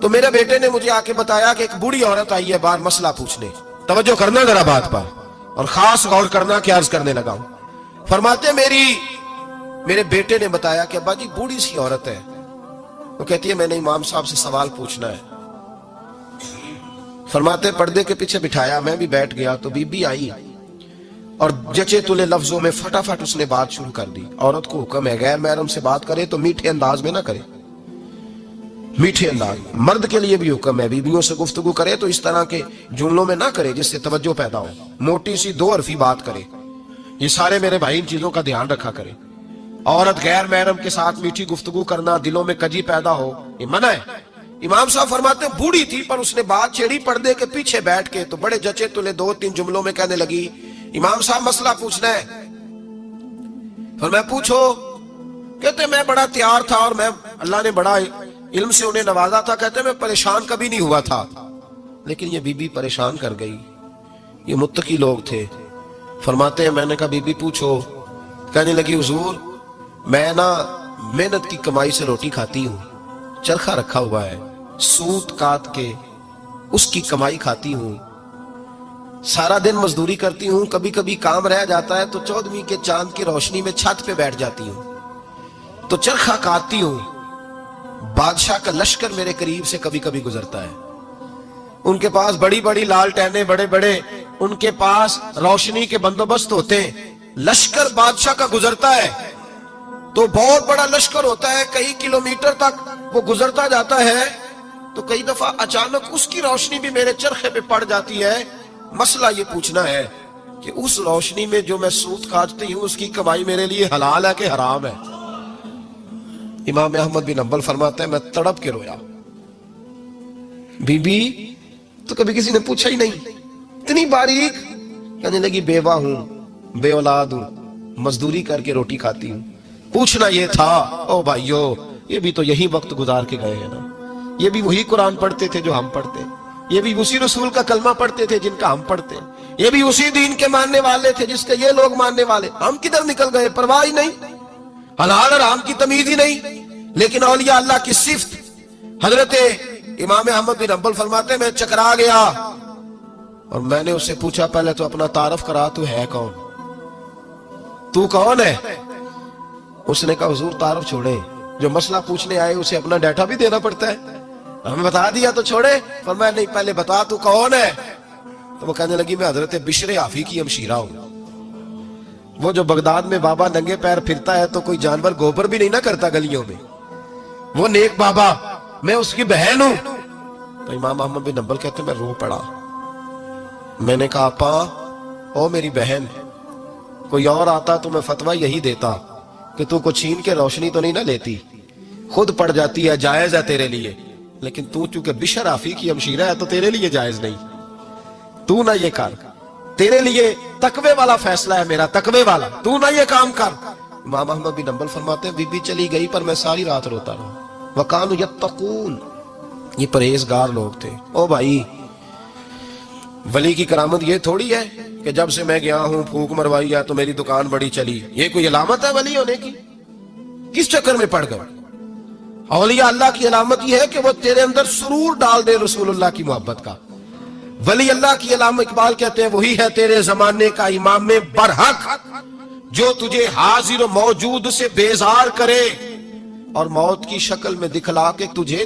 تو میرے بیٹے نے مجھے آ کے بتایا کہ ایک بوڑھی عورت آئی ہے باہر مسئلہ پوچھنے. توجہ کرنا ذرا بات پر اور خاص غور کرنا کہ عرض کرنے لگا ہوں. فرماتے میرے بیٹے نے بتایا کہ ابا جی بوڑھی سی عورت ہے. وہ کہتی ہے میں نے امام صاحب سے سوال پوچھنا ہے. فرماتے پردے کے پیچھے بٹھایا, میں بھی بیٹھ گیا تو بی بی آئی اور جچے تلے لفظوں میں فٹافٹ اس نے بات شروع کر دی. عورت کو حکم ہے غیر محرم سے بات کرے تو میٹھے انداز میں نہ کرے, میٹھے انداز. مرد کے لیے بھی حکم ہے بیویوں سے گفتگو کرے تو اس طرح کے جملوں میں نہ کرے جس سے توجہ پیدا ہو, موٹی سی دو حرفی بات کرے. یہ سارے میرے بھائی ان چیزوں کا دھیان رکھا کرے. عورت غیر محرم کے ساتھ میٹھی گفتگو کرنا, دلوں میں کجی پیدا ہو, یہ منع ہے. امام صاحب فرماتے ہیں بوڑھی تھی پر اس نے بات چھیڑی پردے کے پیچھے بیٹھ کے, تو بڑے جچے تلے 2-3 جملوں میں کہنے لگی امام صاحب مسئلہ پوچھنا ہے. پھر میں پوچھو. کہتے میں بڑا تیار تھا اور میں اللہ نے بڑا علم سے انہیں نوازا تھا. کہتے میں پریشان کبھی نہیں ہوا تھا, لیکن یہ بی بی پریشان کر گئی. یہ متقی لوگ تھے. فرماتے ہیں میں نے کہا بی بی پوچھو. کہنے لگی حضور میں نا محنت کی کمائی سے روٹی کھاتی ہوں, چرخہ رکھا ہوا ہے, سوت کاٹ کے اس کی کمائی کھاتی ہوں, سارا دن مزدوری کرتی ہوں, کبھی کبھی کام رہ جاتا ہے تو 14ویں کے چاند کی روشنی میں چھت پہ بیٹھ جاتی ہوں تو چرخہ کاٹتی ہوں. بادشاہ کا لشکر میرے قریب سے کبھی کبھی گزرتا ہے, ان کے پاس بڑی بڑی لالٹینیں, بڑے بڑے ان کے پاس روشنی کے بندوبست ہوتے ہیں. لشکر بادشاہ کا گزرتا ہے تو بہت بڑا لشکر ہوتا ہے, کئی کلومیٹر تک وہ گزرتا جاتا ہے, تو کئی دفعہ اچانک اس کی روشنی بھی میرے چرخے پہ پڑ جاتی ہے. مسئلہ یہ پوچھنا ہے کہ اس روشنی میں جو میں سوت کاٹتی ہوں اس کی کمائی میرے لیے حلال ہے کہ حرام ہے؟ امام احمد بن حنبل فرماتے ہیں میں تڑپ کے رویا. بی بی تو کبھی کسی نے پوچھا ہی نہیں, اتنی باریک. کہنے لگی بیوہ ہوں, بے اولاد ہوں, مزدوری کر کے روٹی کھاتی ہوں. پوچھنا یہ تھا. او بھائیو یہ بھی تو یہی وقت گزار کے گئے ہیں نا, یہ بھی وہی قرآن پڑھتے تھے جو ہم پڑھتے, یہ بھی اسی رسول کا کلمہ پڑھتے تھے جن کا ہم پڑھتے, یہ بھی اسی دین کے ماننے والے تھے جس کے یہ لوگ ماننے والے. ہم کدھر نکل گئے؟ پرواہ ہی نہیں, حلال حرام کی تمیز ہی نہیں. لیکن اولیاء اللہ کی صفت. حضرت امام احمد بن حنبل فرماتے ہیں میں چکرا گیا اور میں نے اس سے پوچھا پہلے تو اپنا تعارف کرا, تو ہے کون, تو کون ہے؟ اس نے کہا حضور تعارف چھوڑے, جو مسئلہ پوچھنے آئے اسے اپنا ڈیٹا بھی دینا پڑتا ہے, ہمیں بتا دیا تو چھوڑے. فرمایا نہیں پہلے بتا تو کون ہے. تو وہ کہنے لگی میں حضرت بشر حافی کی ہمشیرہ ہوں. وہ جو بغداد میں بابا ننگے پیر پھرتا ہے تو کوئی جانور گوبر بھی نہیں نہ کرتا گلیوں میں, وہ نیک بابا, میں اس کی بہن ہوں. تو امام احمد بن حنبل کہتے ہیں میں رو پڑا. میں نے کہا آپا او میری بہن, کوئی اور آتا تو میں فتویٰ یہی دیتا کہ تو کو چھین کے روشنی تو نہیں نہ لیتی, خود پڑ جاتی ہے, جائز ہے تیرے لیے. لیکن تو چونکہ بشر حافی کی ہمشیرہ ہے تو تیرے لیے جائز نہیں, تو نہ یہ کر, تیرے لیے تقوی والا فیصلہ ہے میرا, تقوی والا, تو نہ یہ کام کر. امام احمد بن حنبل فرماتے ہیں بی بی چلی گئی پر میں ساری رات روتا رہا. وَقَانُوا يَتَّقُونَ, یہ پرہیزگار لوگ تھے. او بھائی ولی کی کرامت یہ تھوڑی ہے کہ جب سے میں گیا ہوں پھونک مروائی ہے تو میری دکان بڑی چلی. یہ کوئی علامت ہے ولی ہونے کی؟ کس چکر میں پڑ گئے؟ اولیاء اللہ کی علامت یہ ہے کہ وہ تیرے اندر سرور ڈال دے رسول اللہ کی محبت کا. ولی اللہ کی علامت اقبال کہتے ہیں وہی ہے تیرے زمانے کا امام برحق جو تجھے حاضر و موجود سے بیزار کرے اور موت کی شکل میں دکھلا کے تجھے